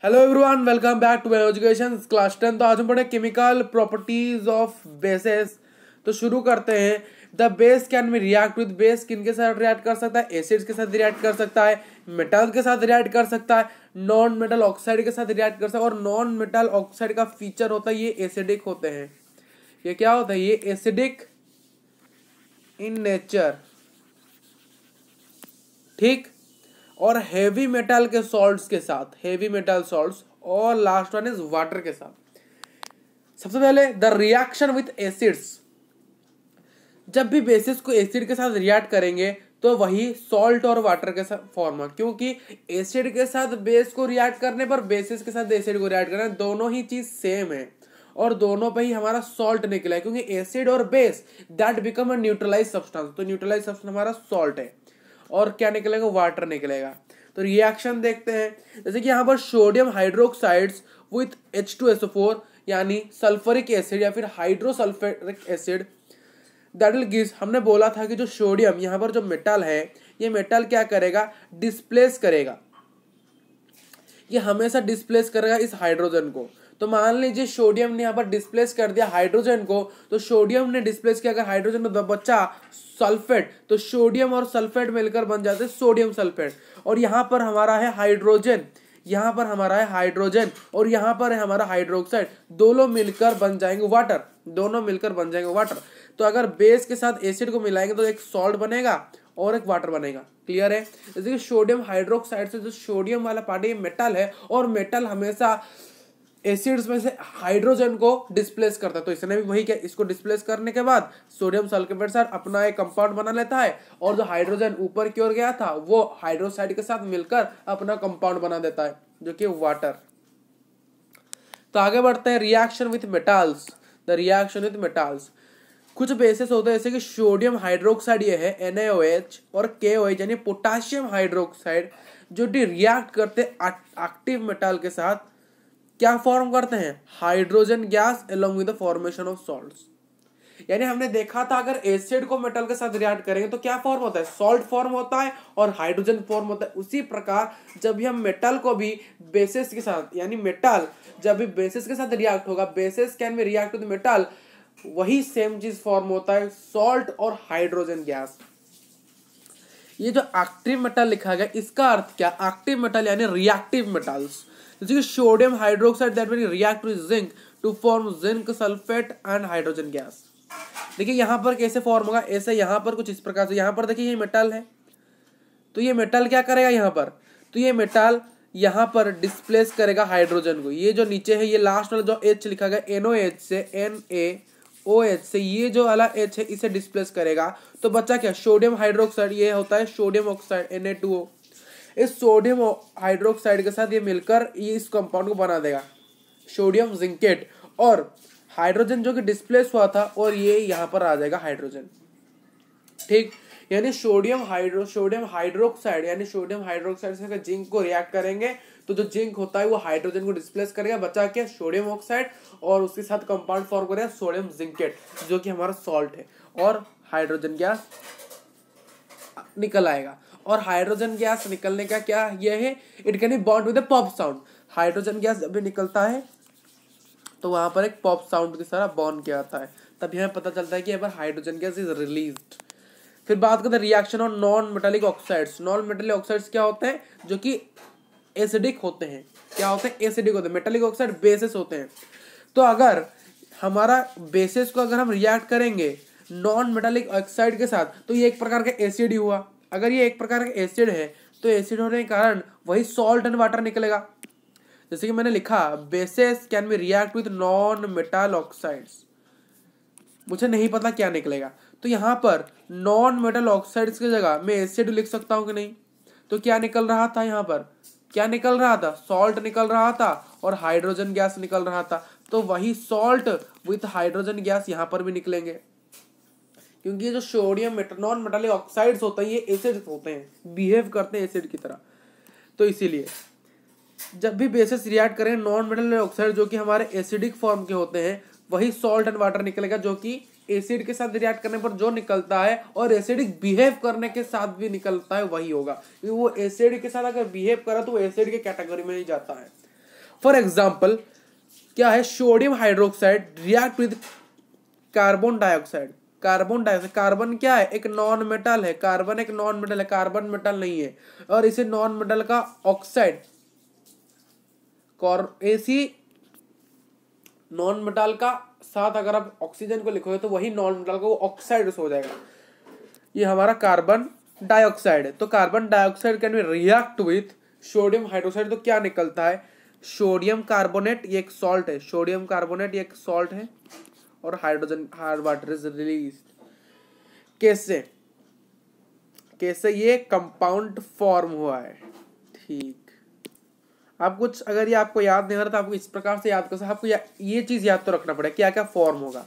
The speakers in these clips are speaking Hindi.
Hello everyone, welcome back to education class 10। तो आज हम पढ़े केमिकल प्रॉपर्टीज ऑफ बेसेस। तो शुरू करते हैं। The base can be react with base. किन के साथ रिएक्ट कर सकता है? एसिड्स के साथ रिएक्ट कर सकता है, मेटल के साथ रिएक्ट कर सकता है, नॉन मेटल ऑक्साइड के साथ रिएक्ट कर सकता है। और नॉन मेटल ऑक्साइड का फीचर होता है ये एसिडिक होते हैं। ये क्या होता है? ये एसिडिक इन नेचर, ठीक। और हेवी मेटल के सॉल्ट्स के साथ, हेवी मेटल सॉल्ट्स। और लास्ट वन इज वाटर के साथ। सबसे पहले द रिएक्शन विथ एसिड्स। जब भी बेसिस को एसिड के साथ रिएक्ट करेंगे तो वही सॉल्ट और वाटर के साथ फॉर्म है, क्योंकि एसिड के साथ बेस को रिएक्ट करने पर बेसिस के साथ एसिड को रिएक्ट करना, दोनों ही चीज सेम है और दोनों पे ही हमारा सॉल्ट निकला है, क्योंकि एसिड और base that become a neutralize substance. तो न्यूट्रलाइज सब्सटेंस हमारा सॉल्ट है और क्या निकलेगा? वाटर निकलेगा। तो रिएक्शन देखते हैं। जैसे कि यहाँ पर सोडियम हाइड्रोक्साइड्स विथ H2SO4 यानी सल्फ्यूरिक एसिड या फिर हाइड्रोसल्फ्यूरिक एसिड, दैट विल गिव। हमने बोला था कि जो सोडियम यहाँ पर जो मेटल है, ये मेटल क्या करेगा? डिस्प्लेस करेगा। ये हमेशा डिस्प्लेस करेगा इस हाइड्रोजन को। तो मान लीजिए सोडियम ने यहाँ पर डिस्प्लेस कर दिया हाइड्रोजन को, तो सोडियम ने डिस्प्लेस किया, अगर हाइड्रोजन तो बचा सल्फेट, तो सोडियम और सल्फेट मिलकर बन जाते हैं सोडियम सल्फेट। और यहाँ पर हमारा है हाइड्रोजन, यहाँ पर हमारा है हाइड्रोजन और यहाँ पर है हमारा हाइड्रोक्साइड, दोनों मिलकर बन जाएंगे वाटर, दोनों मिलकर बन जाएंगे वाटर। तो अगर बेस के साथ एसिड को मिलाएंगे तो एक सॉल्ट बनेगा और एक वाटर बनेगा। क्लियर है? जैसे कि सोडियम हाइड्रोक्साइड से जो सोडियम वाला पार्ट है ये मेटल है, और मेटल हमेशा एसिड्स में से हाइड्रोजन को डिस्प्लेस करता है। तो इसने भी वही किया, इसको डिस्प्लेस करने के बाद सोडियम सल्फेट साथ अपना एक कंपाउंड बना लेता है, और जो हाइड्रोजन ऊपर की ओर गया था वो हाइड्रोक्साइड के साथ मिलकर अपना कंपाउंड बना देता है, जो कि वाटर। तो आगे बढ़ते हैं। Reaction with metals. The reaction with metals, कुछ बेसिस होते हैं जैसे कि सोडियम हाइड्रोक्साइड ये है NaOH और KOH यानी पोटाशियम हाइड्रोक्साइड, जो रिएक्ट करते एक्टिव मेटल के साथ क्या फॉर्म करते हैं? Hydrogen gas along with the formation of salts. यानी हमने देखा था अगर एसिड को मेटल के साथ रिएक्ट करेंगे तो क्या फॉर्म होता है? सॉल्ट फॉर्म होता है और हाइड्रोजन फॉर्म होता है। उसी प्रकार जब भी हम मेटल को भी बेसिस के साथ, यानी मेटल जब भी बेसिस के साथ रिएक्ट होगा, basis can be react with metal, वही सेम चीज फॉर्म होता है, सॉल्ट और हाइड्रोजन गैस। ये जो एक्टिव मेटल लिखा गया इसका अर्थ क्या? एक्टिव मेटल यानी रिएक्टिव मेटल्स, जैसे कि sodium hydroxide that will react with zinc to form zinc sulphate and hydrogen gas. देखिए यहाँ पर कैसे फॉर्म होगा, ऐसे यहाँ पर कुछ इस प्रकार से। यहाँ पर देखिए ये मेटल है, तो ये मेटल क्या करेगा यहाँ पर? तो ये मेटल यहाँ पर डिस्प्लेस करेगा हाइड्रोजन को। ये जो नीचे है, ये लास्ट वाला जो H लिखा गया NOH से NaOH से, ये जो वाला H है इसे डिस्प्लेस करेगा। तो बच्चा क्या? सोडियम हाइड्रोक्साइड, ये होता है सोडियम ऑक्साइड Na2O। इस सोडियम हाइड्रोक्साइड के साथ ये मिलकर ये इस कंपाउंड को बना देगा सोडियम जिंकेट, और हाइड्रोजन जो कि डिस्प्लेस हुआ था और ये यहाँ पर आ जाएगा हाइड्रोजन, ठीक। यानी सोडियम हाइड्रोक्साइड यानी सोडियम हाइड्रोक्साइड से जिंक को रिएक्ट करेंगे तो जो जिंक होता है वो हाइड्रोजन को डिस्प्लेस करेगा, बचा क्या? सोडियम ऑक्साइड, और उसके साथ कंपाउंड फॉर्म करेगा सोडियम जिंकेट, जो कि हमारा सॉल्ट है, और हाइड्रोजन गैस निकल आएगा। और हाइड्रोजन गैस निकलने का क्या यह है? It can be bond with a pop sound. Hydrogen gas जब भी निकलता है तो वहां पर एक पॉप साउंड की तरह बॉन्ड किया जाता है, तब यहाँ पता चलता है कि यहाँ पर हाइड्रोजन गैस इज रिलीज्ड। फिर बात करते हैं reaction on non metallic oxides. Non metallic oxides क्या होते हैं? जो कि एसिडिक होते हैं। क्या होते हैं? एसिडिक होते हैं। मेटालिक ऑक्साइड बेसिस होते हैं। तो अगर हमारा बेसिस को अगर हम रिएक्ट करेंगे नॉन मेटालिक ऑक्साइड के साथ तो ये एक प्रकार का एसिड ही हुआ। अगर ये एक प्रकार का एसिड है तो एसिड होने के कारण वही सॉल्ट एंड वाटर निकलेगा। जैसे कि मैंने लिखा, basis can be react with non metal oxides. मुझे नहीं पता क्या निकलेगा, तो यहाँ पर नॉन मेटल ऑक्साइड्स की जगह मैं एसिड लिख सकता हूँ कि नहीं? तो क्या निकल रहा था यहाँ पर? क्या निकल रहा था? सॉल्ट निकल रहा था और हाइड्रोजन गैस निकल रहा था। तो वही सॉल्ट विथ हाइड्रोजन गैस यहाँ पर भी निकलेंगे, क्योंकि ये जो सोडियम नॉन मेटालिक ऑक्साइड्स होते हैं ये एसिड होते हैं, बिहेव करते हैं एसिड की तरह। तो इसीलिए जब भी बेसिस रिएक्ट करें नॉन मेटालिक ऑक्साइड जो कि हमारे एसिडिक फॉर्म के होते हैं, वही सॉल्ट एंड वाटर निकलेगा, जो कि एसिड के साथ रिएक्ट करने पर जो निकलता है और एसिडिक बिहेव करने के साथ भी निकलता है वही होगा, क्योंकि वो एसिड के साथ अगर बिहेव करा तो वो एसिड के कैटेगरी में ही जाता है। फॉर एग्जाम्पल क्या है, sodium hydroxide react with carbon dioxide. Carbon क्या है, एक नॉन मेटल है, कार्बन एक नॉन मेटल है, कार्बन मेटल नहीं है, और इसे नॉन मेटल का ऑक्साइड, ऐसी नॉन मेटल का साथ अगर आप ऑक्सीजन को लिखोगे तो वही नॉन मेटल को ऑक्साइड हो जाएगा। ये हमारा कार्बन डाइऑक्साइड है। तो carbon dioxide can be react with sodium hydroxide, तो क्या निकलता है, सोडियम कार्बोनेट, ये एक सॉल्ट है, सोडियम कार्बोनेट ये एक सॉल्ट है, और hydrogen hard water is release. कैसे ये कंपाउंड फॉर्म हुआ है। ठीक, आप कुछ अगर ये आपको याद नहीं हो रहा तो आपको इस प्रकार से याद कर सकते, आपको ये चीज याद तो रखना पड़ेगा क्या क्या फॉर्म होगा,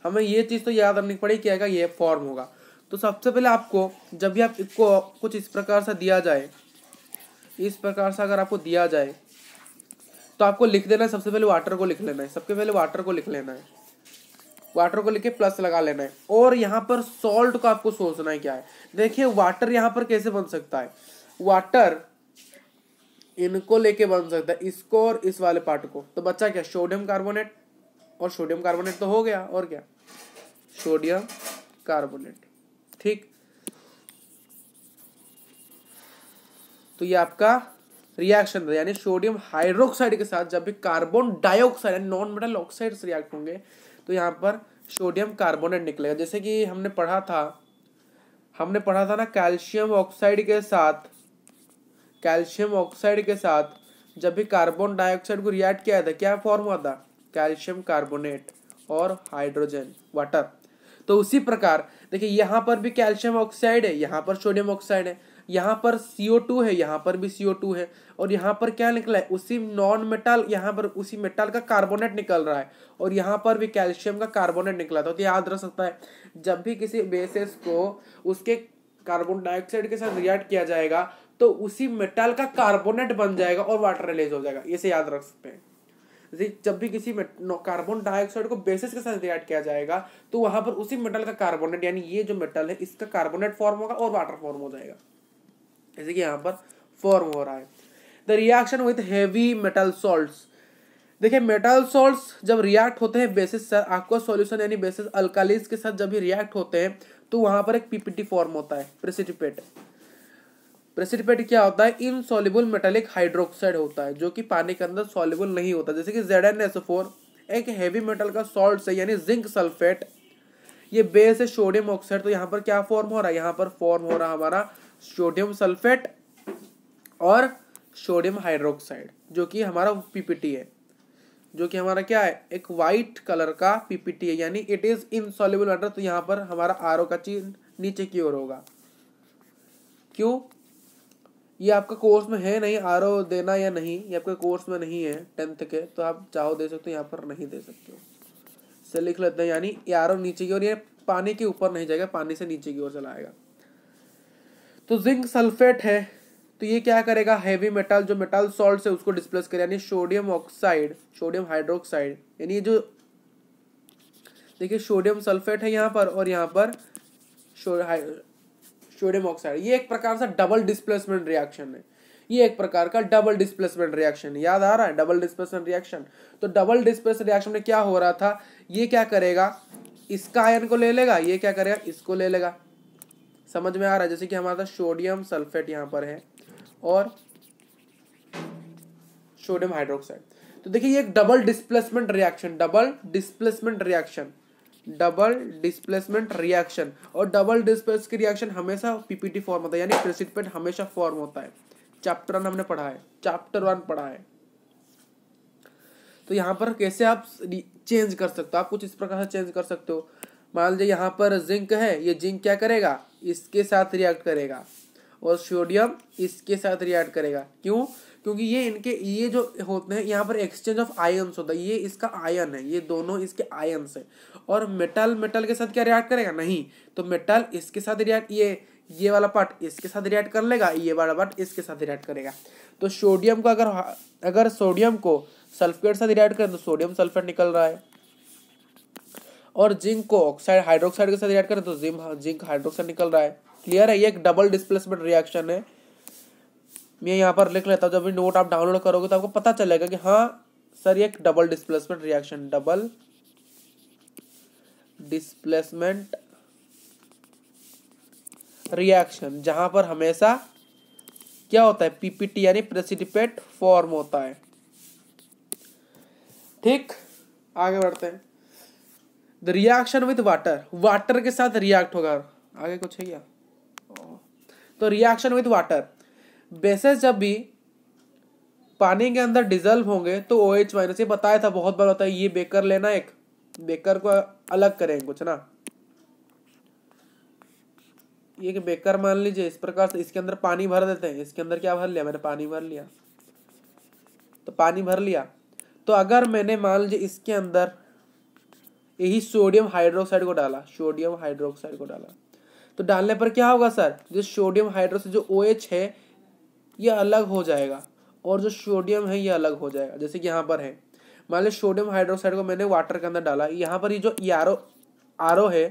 हमें ये चीज तो याद रखनी पड़ेगी क्या क्या ये फॉर्म होगा। तो सबसे पहले आपको जब भी आप इसको कुछ इस प्रकार से दिया जाए, इस प्रकार से अगर आपको दिया जाए तो आपको लिख देना है, सबसे पहले वाटर को लिख लेना है, सबसे पहले वाटर को लिख लेना है, वाटर को लिख के प्लस लगा लेना है, और यहाँ पर सॉल्ट को आपको सोचना है क्या है। देखिए वाटर यहाँ पर कैसे बन सकता है, वाटर इनको लेके बन सकता है, इसको और इस वाले पार्ट को, तो बच्चा क्या, सोडियम कार्बोनेट, और सोडियम कार्बोनेट तो हो गया, और क्या, सोडियम कार्बोनेट। ठीक, तो ये आपका रिएक्शन था, यानी सोडियम हाइड्रोक्साइड के साथ जब भी carbon dioxide non metal oxide से रिएक्ट होंगे तो यहाँ पर सोडियम कार्बोनेट निकलेगा। जैसे कि हमने पढ़ा था ना, कैल्शियम ऑक्साइड के साथ जब भी कार्बन डाइऑक्साइड को रिएक्ट किया था क्या फॉर्म हुआ था, कैल्शियम कार्बोनेट और हाइड्रोजन वाटर। तो उसी प्रकार देखिए यहाँ पर भी कैल्शियम ऑक्साइड है, यहाँ पर सोडियम ऑक्साइड है, यहाँ पर CO2 है, यहाँ पर भी CO2 है, और यहाँ पर क्या निकला है, उसी नॉन मेटल, यहाँ पर उसी मेटल का कार्बोनेट निकल रहा है, और यहाँ पर भी कैल्शियम का कार्बोनेट निकला था। तो याद रख सकता है जब भी किसी बेसिस को उसके कार्बन डाइऑक्साइड के साथ रिएक्ट किया जाएगा तो उसी मेटल का कार्बोनेट बन जाएगा और वाटर रिलीज हो जाएगा, इसे याद रख सकते हैं। जब भी किसी कार्बन डाइऑक्साइड को बेसिस के साथ रिएक्ट किया जाएगा तो वहां पर उसी मेटल का कार्बोनेट, यानी ये जो मेटल है इसका कार्बोनेट फॉर्म होगा और वाटर फॉर्म हो जाएगा, जैसे कि यहाँ पर फॉर्म हो रहा है। The reaction with heavy metal salts. देखिए मेटल सॉल्ट्स जब रिएक्ट होते हैं बेसिस aqueous सॉल्यूशन यानी बेसिस अल्कालीज के साथ जब भी रिएक्ट होते हैं तो वहां पर एक पीपीटी फॉर्म होता है, प्रेसिपिटेट। प्रेसिपिटेट क्या होता है, इनसॉल्युबल मेटालिक हाइड्रोक्साइड होता है जो कि पानी के अंदर सॉल्युबल नहीं होता। जैसे कि ZnSO4 एक हैवी मेटल का सॉल्ट है, यानी जिंक सल्फेट, ये बेस है सोडियम ऑक्साइड। तो यहाँ पर क्या फॉर्म हो रहा है, यहाँ पर फॉर्म हो रहा है हमारा सोडियम सल्फेट और सोडियम हाइड्रोक्साइड, जो कि हमारा पीपीटी है, जो कि हमारा क्या है, एक वाइट कलर का पीपीटी है, यानी इट इज इनसॉल्युबल वाटर। तो यहाँ पर हमारा आरओ का चिन्ह नीचे की ओर होगा। क्यों, ये आपका कोर्स में है नहीं, आरओ देना या नहीं, ये आपके कोर्स में नहीं है 10th के, तो आप चाहो दे सकते हो, यहाँ पर नहीं दे सकते हो, से लिख लेते हैं। यानी ये आरओ नीचे की ओर, ये पानी के ऊपर नहीं जाएगा, पानी से नीचे की ओर चला आएगा। तो जिंक सल्फेट है, तो ये क्या करेगा, हैवी मेटल जो मेटल सॉल्ट है उसको डिस्प्लेस करे, यानी सोडियम ऑक्साइड, सोडियम हाइड्रोक्साइड, यानी जो देखिए सोडियम सल्फेट है यहाँ पर और यहाँ पर सोडियम ऑक्साइड। ये एक प्रकार से डबल डिस्प्लेसमेंट रिएक्शन है, ये एक प्रकार का डबल डिस्प्लेसमेंट रिएक्शन, याद आ रहा है डबल डिस्प्लेसमेंट रिएक्शन। तो डबल डिस्प्लेसमेंट रिएक्शन में क्या हो रहा था, ये क्या करेगा, इसका आयन को ले लेगा, ये क्या करेगा, इसको ले लेगा। समझ में आ रहा है, जैसे कि हमारा सोडियम सल्फेट यहाँ पर है और सोडियम हाइड्रोक्साइड। तो देखिए ये एक double displacement reaction, double displacement reaction, double displacement reaction. और डबल डिस्प्लेस की रिएक्शन हमेशा पीपीटी फॉर्म होता है, यानी प्रेसिपिटेट हमेशा फॉर्म होता है। चैप्टर 1 हमने पढ़ा है, चैप्टर 1 पढ़ा है। तो यहाँ पर कैसे आप चेंज कर सकते हो, आप कुछ इस प्रकार से चेंज कर सकते हो। मान लीजिए यहाँ पर जिंक है, ये जिंक क्या करेगा, इसके साथ रिएक्ट करेगा, और सोडियम इसके साथ रिएक्ट करेगा। क्यों, क्योंकि ये इनके ये जो होते हैं यहाँ पर एक्सचेंज ऑफ आयन्स होता है, ये इसका आयन है, ये दोनों इसके आयन्स है। और मेटल मेटल के साथ क्या रिएक्ट करेगा, नहीं, तो मेटल इसके साथ रिएक्ट, ये वाला पार्ट इसके साथ रिएक्ट कर लेगा, ये वाला पार्ट इसके साथ रिएक्ट करेगा। तो सोडियम को अगर सोडियम को सल्फेट के साथ रिएक्ट करें तो सोडियम सल्फेट निकल रहा है, और जिंक को ऑक्साइड हाइड्रोक्साइड के साथ रिएक्ट करें तो जिंक हाइड्रोक्साइड निकल रहा है। क्लियर है, ये एक डबल डिस्प्लेसमेंट रिएक्शन है। मैं यहाँ पर लिख लेता हूँ, जब भी नोट आप डाउनलोड करोगे तो आपको पता चलेगा कि हाँ सर ये एक double displacement reaction, double displacement reaction, जहां पर हमेशा क्या होता है, पीपीटी यानी प्रेसिपिटेट फॉर्म होता है। ठीक, आगे बढ़ते हैं। The reaction with water, water के साथ रिएक्ट होगा। आगे कुछ है क्या? तो रिएक्शन विद वाटर, बेसेस जब भी पानी के अंदर डिजल्व होंगे तो OH माइनस, ये बताया था बहुत बार होता है। ये बेकर लेना, एक बेकर को अलग करेंगे कुछ ना, ये कि बेकर मान लीजिए इस प्रकार से, इसके अंदर पानी भर देते हैं। इसके अंदर क्या भर लिया मैंने? पानी भर लिया। तो पानी भर लिया, तो अगर मैंने मान लीजिए इसके अंदर यही सोडियम हाइड्रोक्साइड को डाला, सोडियम हाइड्रोक्साइड को डाला, तो डालने पर क्या होगा सर? जो सोडियम हाइड्रोक्साइड जो OH है ये अलग हो जाएगा और जो सोडियम है ये अलग हो जाएगा। जैसे कि यहाँ पर है, मान लीजिए सोडियम हाइड्रोक्साइड को मैंने वाटर के अंदर डाला, यहाँ पर ये जो आरो है,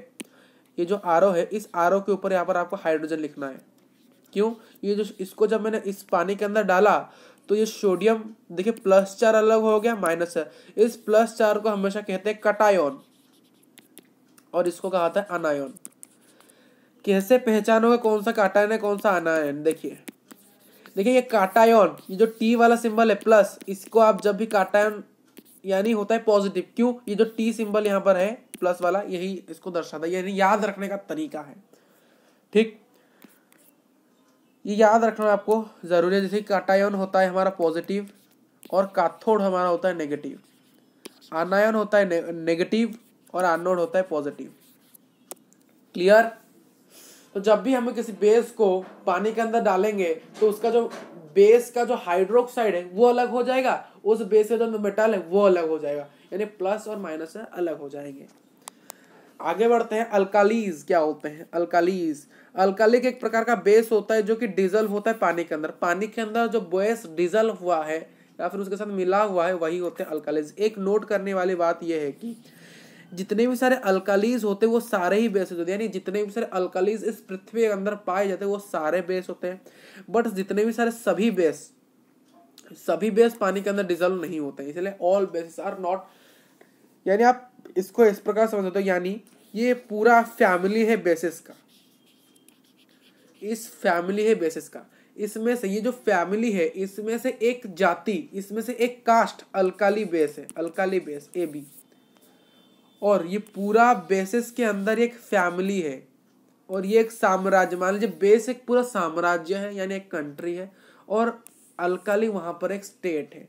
ये जो आरो है, इस आरो के ऊपर यहाँ पर आपको हाइड्रोजन लिखना है। क्यों? ये जो इसको जब मैंने इस पानी के अंदर डाला तो ये सोडियम देखिए प्लस चार अलग हो गया, माइनस है। इस प्लस चार को हमेशा कहते हैं कटायन और इसको कहा था अनायन। कैसे पहचानोगे कौन सा काटायन है कौन सा अनायन? देखिए ये काटायन, ये जो टी वाला सिंबल है प्लस, इसको आप जब भी काटायन यानी होता है पॉजिटिव। क्यों? ये जो टी सिंबल यहाँ पर है प्लस वाला, यही इसको दर्शाता है, यानी याद रखने का तरीका है। ठीक, ये याद रखना आपको जरूरी है। जैसे काटायन होता है हमारा पॉजिटिव और कैथोड हमारा होता है नेगेटिव, आनायन होता है नेगेटिव और एनोड होता है पॉजिटिव। क्लियर? तो जब भी हमें किसी बेस को पानी के अंदर डालेंगे तो उसका जो बेस का जो हाइड्रोक्साइड है वो अलग हो जाएगा, उस बेस का जो मेटल है वो अलग हो जाएगा, यानी प्लस और माइनस है अलग हो जाएंगे। आगे बढ़ते हैं। अल्कालीज क्या होते हैं? अल्कालिक एक प्रकार का बेस होता है जो कि डिजल्व होता है पानी के अंदर। पानी के अंदर जो बेस डिजल्व हुआ है या फिर उसके साथ मिला हुआ है वही होते हैं अल्कालीज। एक नोट करने वाली बात यह है कि जितने भी सारे अल्कालीज होते हैं वो सारे ही बेस होते हैं, यानी जितने भी सारे अल्कालीज इस पृथ्वी के अंदर पाए जाते हैं वो सारे बेस होते हैं। बट जितने भी सारे सभी बेस पानी के अंदर डिजल्व नहीं होते हैं, इसलिए ऑल बेसिस आर नॉट, यानी आप इसको इस प्रकार समझ सकते हो, यानी ये पूरा फैमिली है बेसिस का, इस फैमिली है बेसिस का। इसमें से ये जो फैमिली है इसमें से एक जाति, इसमें से एक कास्ट अल्काली बेस है, अल्काली बेस AB। और ये पूरा बेसिस के अंदर एक फैमिली है और ये एक साम्राज्य, मान लीजिए बेस एक पूरा साम्राज्य है यानी एक कंट्री है और अल्काली वहां पर एक स्टेट है।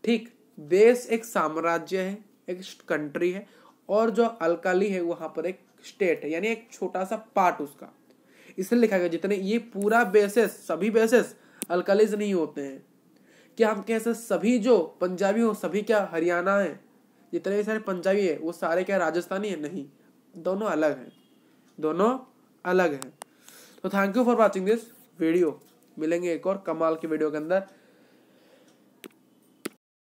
ठीक, बेस एक साम्राज्य है, एक कंट्री है और जो अल्काली है वहां पर एक स्टेट है, यानी एक छोटा सा पार्ट उसका। इसलिए लिखा गया जितने ये पूरा बेसिस, सभी बेसिस अल्कालीज नहीं होते हैं। क्या हम कैसे सभी जो पंजाबी हो सभी क्या हरियाणा है? जितने भी सारे पंजाबी है वो सारे क्या राजस्थानी है? नहीं, दोनों अलग हैं, दोनों अलग हैं। तो thank you for watching this video. मिलेंगे एक और कमाल की वीडियो के अंदर।